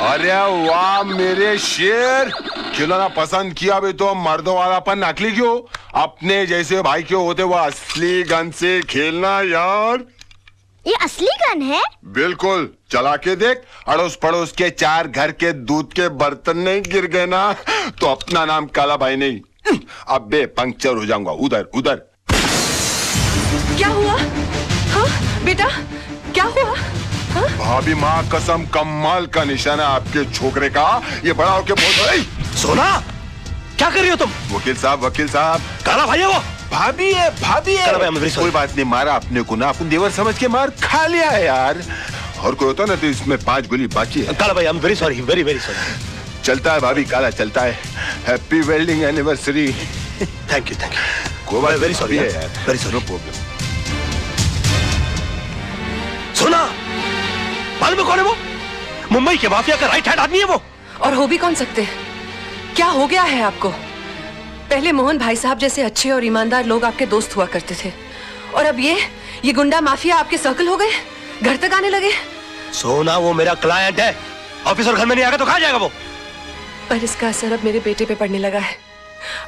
अरे वाह मेरे शेर, खिलौना पसंद किया भी तो मर्दों वालापन नकली क्यों? अपने जैसे भाई क्यों होते वो असली गन से खेलना यार। ये असली गन है? बिल्कुल, चला के देख। अड़ोस पड़ोस के 4 घर के दूध के बर्तन नहीं गिर गए ना तो अपना नाम काला भाई नहीं, अबे पंक्चर हो जाऊंगा। उधर उधर। क्या हुआ? हाँ बेटा क्या हुआ? हाँ? भाभी माँ कसम कमाल का निशाना आपके छोकरे का। ये बड़ा होके बोल। सोना क्या कर रही हो तुम? वकील साहब काला भाई है वो। भाभी है कोई बात नहीं, मारा अपने को ना, अपन देवर समझ के मार खा लिया है यार। और कोई होता ना तो इसमें 5 गोली बाकी है। काला भाई I am very sorry, very very sorry. चलता है भाभी, काला चलता है। Happy wedding anniversary. Thank you कोई बात वेरी सॉरी है यार, वेरी सॉरी। No problem. सोना मालूम है कौन है वो? मुंबई के माफिया का राइट हैंड आदमी है वो। और हो भी कौन सकते? क्या हो गया है आपको? पहले मोहन भाई साहब जैसे अच्छे और ईमानदार लोग आपके दोस्त हुआ करते थे, और अब ये गुंडा माफिया आपके सर्कल हो गए, घर तक आने लगे। सोना वो मेरा क्लाइंट है, ऑफिसर घर में नहीं आएगा तो कहाँ जाएगा वो? पर इसका असर अब मेरे बेटे पे पड़ने लगा है।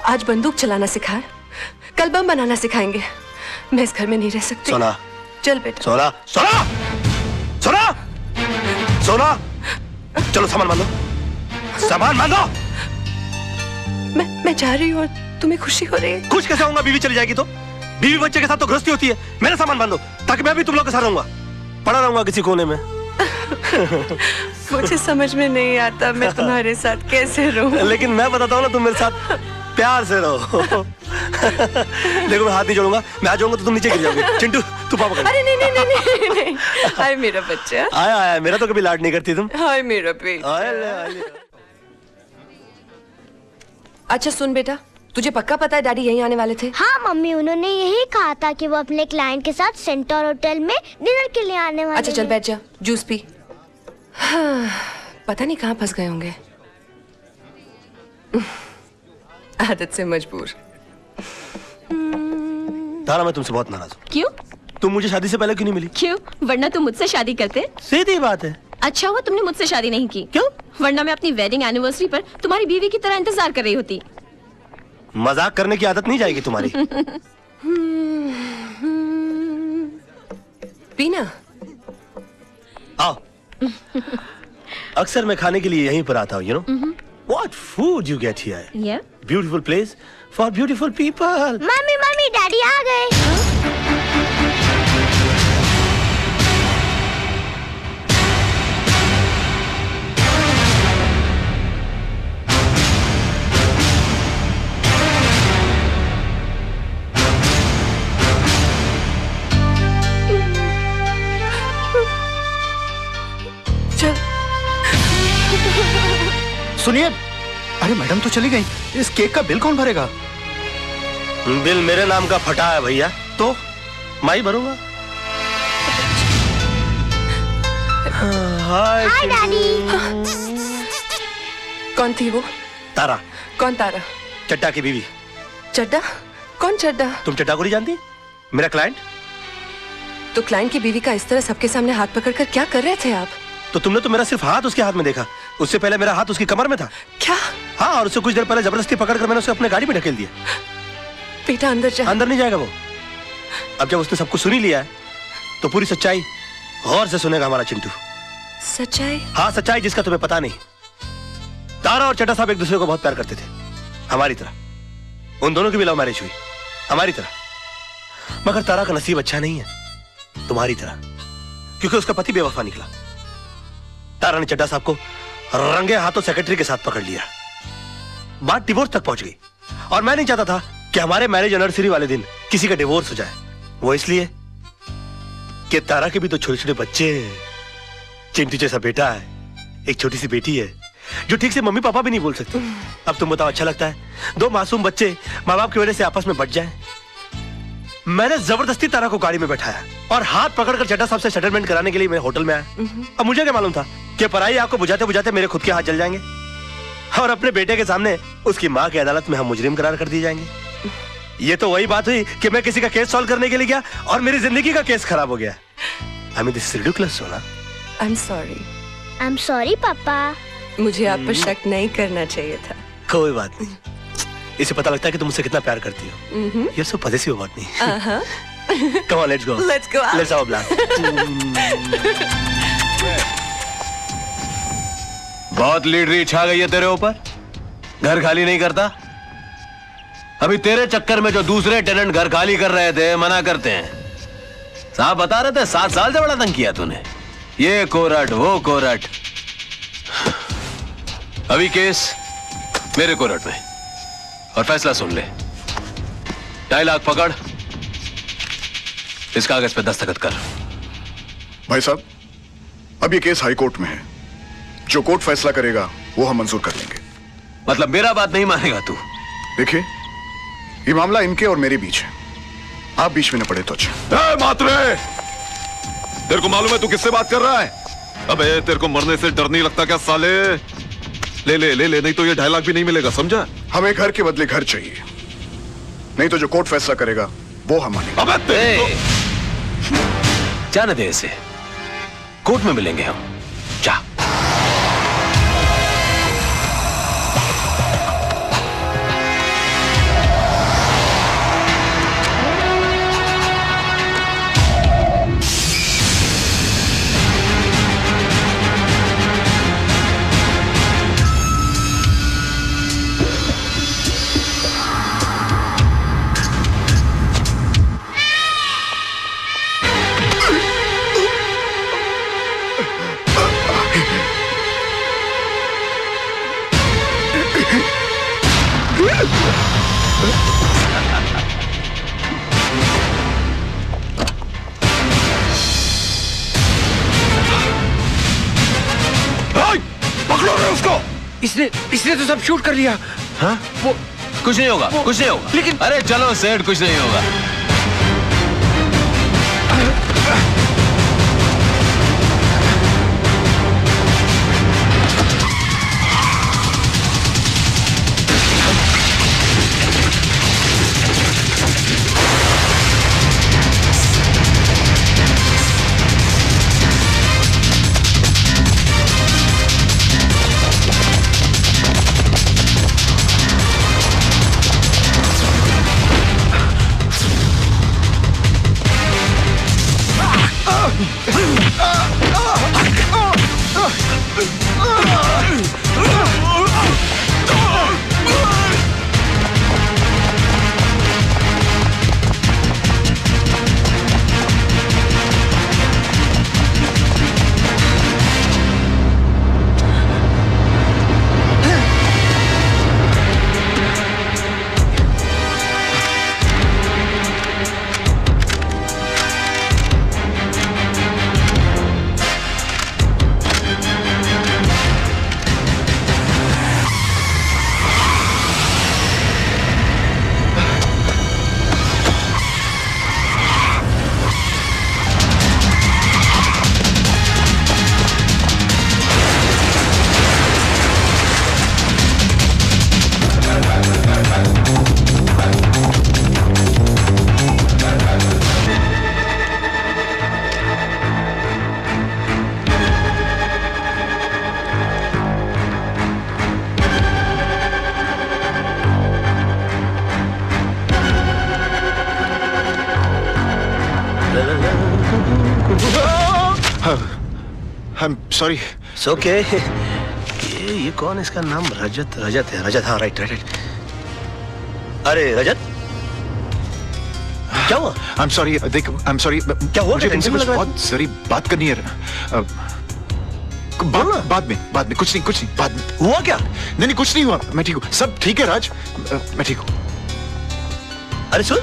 आज बंदूक चलाना सिखाए, कल बम बनाना सिखाएंगे। मैं इस घर में नहीं रह सकती। सोना चल बेटा। सोना सोना सोना सोना चलो सामान बांधो, सामान बांधो। मैं जा रही हूँ और तुम्हें खुशी हो रही है? खुश कैसे होऊंगा? बीवी चली जाएगी तो? बीवी बच्चे के साथ तो गृहस्थी होती है। मेरा सामान बांधो ताकि मैं भी तुम लोग के साथ रहूंगा, पड़ा रहूंगा किसी कोने में। मुझे समझ में नहीं आता मैं तुम्हारे साथ कैसे रहूं। लेकिन मैं बताता हूँ ना, तुम मेरे साथ प्यार से रहो। देखो मैं हाथ नहीं जोड़ूंगा, मैं आ जाऊंगा तो तुम नीचे गिर जाओगे। चिंटू तू पापा कर। अरे नहीं। हाय मेरा बच्चा। आया मेरा तो कभी लाड नहीं करती तुम। हाय मेरा बेटा। अच्छा सुन बेटा, तुझे पक्का पता है डैडी यहीं आने वाले थे? हाँ मम्मी, उन्होंने यही कहा था कि वो अपने क्लाइंट के साथ सेंटर होटल में डिनर के लिए आने वाले। अच्छा चल बैठ जा, जूस पी। हाँ, पता नहीं कहाँ फंस गए होंगे। आदत से मजबूर। तारा मैं तुमसे बहुत नाराज हूँ। क्यों? तुम मुझे शादी से पहले क्यों नहीं मिली? क्यों? वरना तुम मुझसे शादी करते। सीधी बात है। अच्छा हुआ तुमने मुझसे शादी नहीं की। क्यों? वरना मैं अपनी वेडिंग एनिवर्सरी पर तुम्हारी बीवी की तरह इंतजार कर रही होती। मजाक करने की आदत नहीं जाएगी तुम्हारी। पीना। आओ। अक्सर मैं खाने के लिए यहीं पर आता हूँ, you know? What food you get here? Yeah. Beautiful place for beautiful people. Mummy daddy आ गए। सुनिए, अरे मैडम तो चली गई, इस केक का बिल कौन भरेगा? बिल मेरे नाम का फटा है भैया, तो मैं ही भरूंगा। हाय डैडी। कौन थी वो? तारा। कौन तारा? चड्डा की बीवी। चड्डा? कौन चड्डा? तुम चड्डा को नहीं जानती? मेरा क्लाइंट। तो क्लाइंट की बीवी का इस तरह सबके सामने हाथ पकड़कर क्या कर रहे थे आप? तो तुमने तो मेरा सिर्फ हाथ उसके हाथ में देखा, उससे पहले मेरा हाथ उसकी कमर में था। क्या? हाँ, और उससे कुछ देर पहले जबरदस्ती पकड़कर मैंने उसे अपने गाड़ी में ढकेल दिया। बेटा अंदर जा। अंदर नहीं जाएगा वो। अब जब उसने सब कुछ सुन ही लिया है तो पूरी सच्चाई गौर से सुनेगा हमारा चिंटू। सच्चाई? हाँ, सच्चाई जिसका तुम्हें पता नहीं। तारा और चड्डा साहब एक दूसरे को बहुत प्यार करते थे, हमारी तरह। उन दोनों की भी लव मैरिज हुई, हमारी तरह। मगर तारा का नसीब अच्छा नहीं है, तुम्हारी तरह, क्योंकि उसका पति बेवफा निकला। तारा ने चड्डा साहब को रंगे हाथों सेक्रेटरी के साथ पकड़ लिया। बात डिवोर्स तक पहुंच गई, और मैं नहीं चाहता था कि हमारे मैरिज एनिवर्सरी वाले दिन किसी का डिवोर्स हो जाए। वो इसलिए कि तारा के भी तो छोटे छोटे बच्चे हैं। चिंटू जैसा बेटा है, एक छोटी सी बेटी है जो ठीक से मम्मी पापा भी नहीं बोल सकती। अब तुम बताओ, अच्छा लगता है दो मासूम बच्चे माँ बाप की वजह से आपस में बट जाएं? मैंने जबरदस्ती तारा को गाड़ी में बैठाया और हाथ पकड़कर चड्डा साहब से सेटलमेंट कराने के लिए मैं होटल में आया। अब मुझे क्या मालूम था कि पराई आग को बुझाते बुझाते मेरे खुद के हाथ जल जाएंगे और अपने बेटे के सामने उसकी माँ की अदालत में हम मुजरिम करार कर दिए जाएंगे। ये तो वही बात हुई कि मैं किसी का केस सॉल्व करने के लिए गया और मेरी जिंदगी का केस खराब हो गया। I mean, this is ridiculous, सोना। I'm sorry. I'm sorry पापा। मुझे आप पर शक नहीं करना चाहिए था। कोई बात नहीं, इसे पता लगता है कि तुम मुझसे कितना प्यार करती हो। You're so possessive about me। Come on, let's go। Let's go out। Let's have a blast। बहुत लीडरी छा गई है तेरे ऊपर, घर खाली नहीं करता। अभी तेरे चक्कर में जो दूसरे टेनेंट घर खाली कर रहे थे मना करते हैं। साहब बता रहे थे 7 साल से बड़ा तंग किया तूने, ये कोरट वो कोरट। अभी केस मेरे कोरट में और फैसला सुन ले। 2.5 लाख पकड़, इस कागज पे दस्तखत कर। भाई साहब, अब ये केस हाई कोर्ट में है, जो कोर्ट फैसला करेगा वो हम मंजूर कर लेंगे। मतलब मेरा बात नहीं मानेगा तू? देखिए, ये मामला इनके और मेरे बीच है, आप बीच में न पड़े तो अच्छा। मात्रे, तेरे को मालूम है तू किससे बात कर रहा है? अबे तेरे को मरने से डर नहीं लगता क्या साले? ले ले ले ले, नहीं तो ये 2.5 लाख भी नहीं मिलेगा, समझा? हमें घर के बदले घर चाहिए, नहीं तो जो कोर्ट फैसला करेगा वो हम मानेंगे। अबे जाने दे इसे, कोर्ट में मिलेंगे हम। जा। पकड़ो रे उसको। इसने तो सब शूट कर लिया। हाँ? वो कुछ नहीं होगा, कुछ नहीं होगा। लेकिन अरे चलो सेठ, कुछ नहीं होगा। I'm sorry. It's okay. ये कौन है? इसका नाम रजत है। रजत, हाँ राइट। अरे रजत, क्या हुआ? I'm sorry. देख, I'm sorry. क्या हुआ? मुझे तुमसे कुछ बहुत जरूरी बात करनी है। बाद में कुछ नहीं बाद में। हुआ क्या? नहीं कुछ नहीं हुआ, मैं ठीक हूँ, सब ठीक है राज, मैं ठीक हूँ। अरे सुन,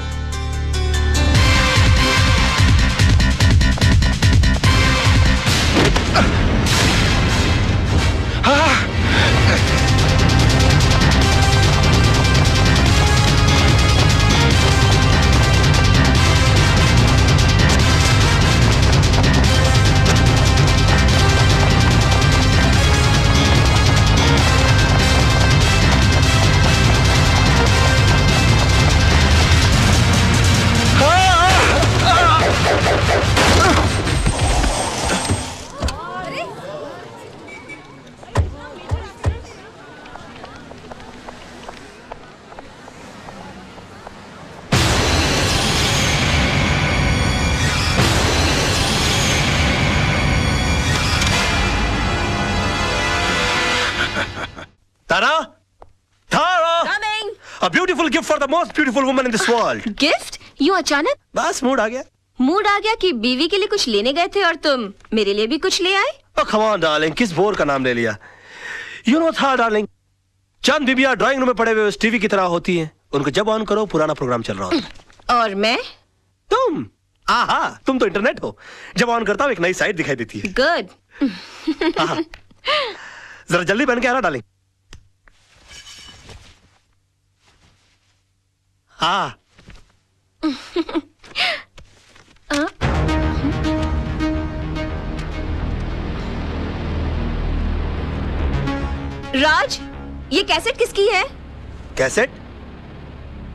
तारा, तारा, Coming. a beautiful gift for the most beautiful woman in this world. Gift? यूं अचानक? बस मूड आ गया. मूड आ गया कि बीवी के लिए कुछ लेने गए थे और तुम मेरे लिए भी कुछ ले आए? Oh, come on, darling, किस बोर का नाम ले लिया? You know था, darling, चंद बीबियां ड्राइंग रूम में पड़े हुए उस टीवी की तरह होती हैं. उनको जब ऑन करो पुराना प्रोग्राम चल रहा होता है. और मैं? तुम? आहा, तुम तो इंटरनेट हो. जब ऑन करता हूँ एक नई साइट दिखाई देती है. गुड. आहा, जरा जल्दी पहन के आना, डार्लिंग. हाँ. राज, ये कैसेट किसकी है? कैसेट?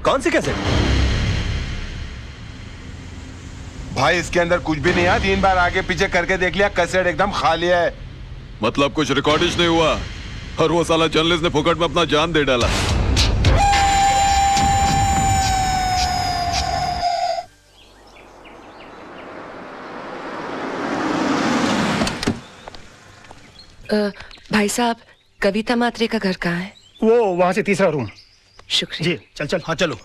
कौन सी कैसेट? भाई इसके अंदर कुछ भी नहीं है. 3 बार आगे पीछे करके देख लिया, कैसेट एकदम खाली है. मतलब कुछ रिकॉर्डिश नहीं हुआ और वो साला जर्नलिस्ट ने फुकट में अपना जान दे डाला. भाई साहब, कविता मात्रे का घर कहाँ है? वो वहां से तीसरा रूम. शुक्रिया. जी चल चल. हाँ चलो.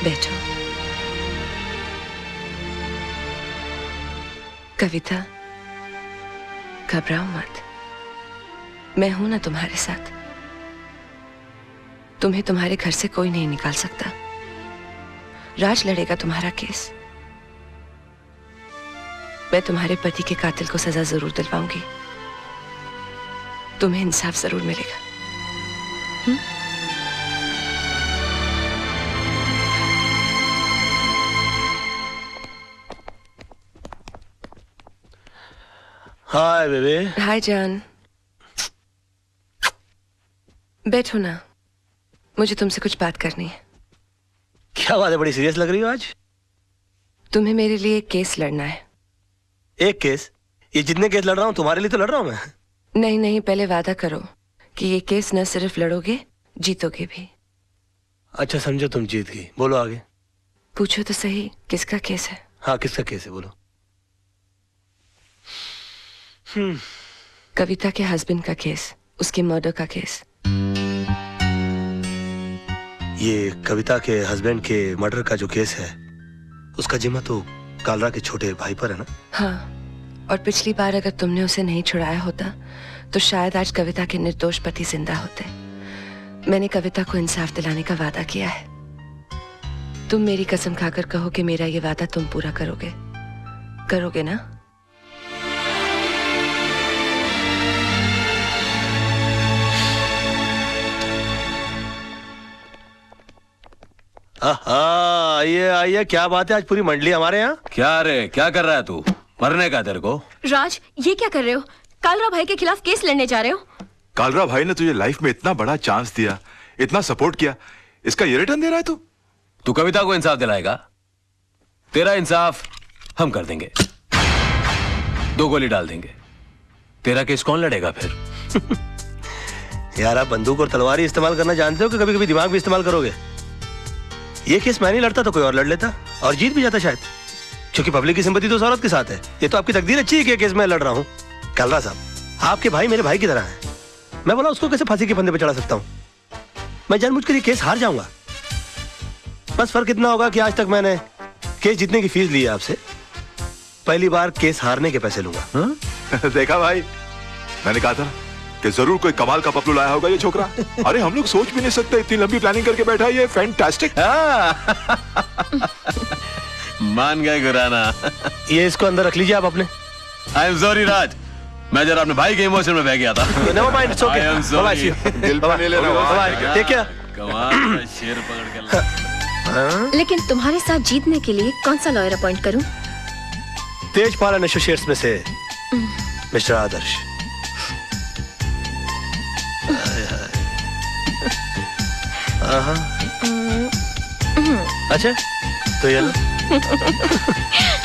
बैठो. कविता, घबराओ मत. मैं हूं ना तुम्हारे साथ. तुम्हें तुम्हारे घर से कोई नहीं निकाल सकता. राज लड़ेगा तुम्हारा केस. मैं तुम्हारे पति के कातिल को सजा जरूर दिलवाऊंगी. तुम्हें इंसाफ जरूर मिलेगा. Hi baby. हाय जान. बैठो ना, मुझे तुमसे कुछ बात करनी है. क्या बात है, बड़ी सीरियस लग रही हो आज. तुम्हें मेरे लिए एक केस लड़ना है. एक केस? ये जितने केस लड़ रहा हूँ तुम्हारे लिए तो लड़ रहा हूँ मैं. नहीं नहीं, पहले वादा करो कि ये केस न सिर्फ लड़ोगे, जीतोगे भी. अच्छा समझो तुम जीत गई. बोलो आगे. पूछो तो सही, किसका केस है? हाँ किसका केस है, बोलो. कविता के हस्बैंड का केस, उसके मर्डर का केस. ये कविता के हस्बैंड के मर्डर का जो केस है, उसका जिम्मा तो कालरा के छोटे भाई पर है ना? हाँ, और पिछली बार अगर तुमने उसे नहीं छुड़ाया होता तो शायद आज कविता के निर्दोष पति जिंदा होते. मैंने कविता को इंसाफ दिलाने का वादा किया है. तुम मेरी कसम खाकर कहो कि मेरा ये वादा तुम पूरा करोगे. करोगे ना? आइए आइए. क्या बात है, आज पूरी मंडली हमारे यहाँ. क्या रे, क्या कर रहा है तू? मरने का तेरे को? राज, ये क्या कर रहे हो? कालरा भाई के खिलाफ केस लड़ने जा रहे हो? कालरा भाई ने तुझे लाइफ में इतना बड़ा चांस दिया, इतना सपोर्ट किया, इसका ये रिटर्न दे रहा है तू? तू कविता को इंसाफ दिलाएगा? तेरा इंसाफ हम कर देंगे. 2 गोली डाल देंगे. तेरा केस कौन लड़ेगा फिर? यार आप बंदूक और तलवार ही इस्तेमाल करना जानते हो कि कभी कभी दिमाग भी इस्तेमाल करोगे? ये केस मैं नहीं लड़ता तो कोई और लड़ लेता और जीत भी जाता शायद, क्योंकि पब्लिक की सिंपैथी तो उस औरत के साथ है. ये तो आपकी तकदीर अच्छी है कि केस मैं लड़ रहा हूँ. कालरा साहब, आपके भाई मेरे भाई की तरह हैं. मैं बोला उसको कैसे फांसी के फंदे पे चढ़ा सकता हूँ? मैं जानबूझकर ये केस हार जाऊंगा. बस फर्क इतना होगा कि आज तक मैंने केस जीतने की फीस ली है आपसे. पहली बार केस हारने के पैसे लूंगा. देखा भाई, मैंने कहा था कि जरूर कोई कमाल का पपलू लाया होगा ये छोकरा. अरे हम लोग सोच भी नहीं सकते, इतनी लंबी प्लानिंग करके बैठा है ये. फैंटास्टिक. मान गए गुराना. ये इसको अंदर रख लीजिए आप अपने. आई एम सॉरी राज, मैं जरा अपने भाई के इमोशन में बह गया था. Never mind, it's okay. I am sorry. दिल पे नहीं लेना. ठीक है. कमाल का शेर पकड़ के. लेकिन तुम्हारे साथ जीतने के लिए कौन सा लॉयर अपॉइंट करूं? तेजपाल एंड एसोसिएट्स में से मिस्टर आदर्श. अच्छा तो ये लो.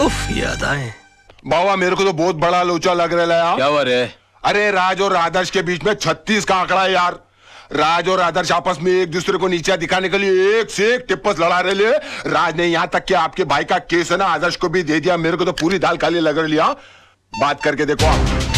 उफ, याद आए. बाबा मेरे को तो बहुत बड़ा लोचा लग रहा है यार. क्या हुआ रे? अरे राज और आदर्श के बीच में 36 का आंकड़ा है यार. राज और आदर्श आपस में एक दूसरे को नीचा दिखाने के लिए एक से एक टिप्पस लड़ा रहे ले। राज ने यहाँ तक कि आपके भाई का केस है ना आदर्श को भी दे दिया। मेरे को तो पूरी दाल काली लग रही है। बात करके देखो आप।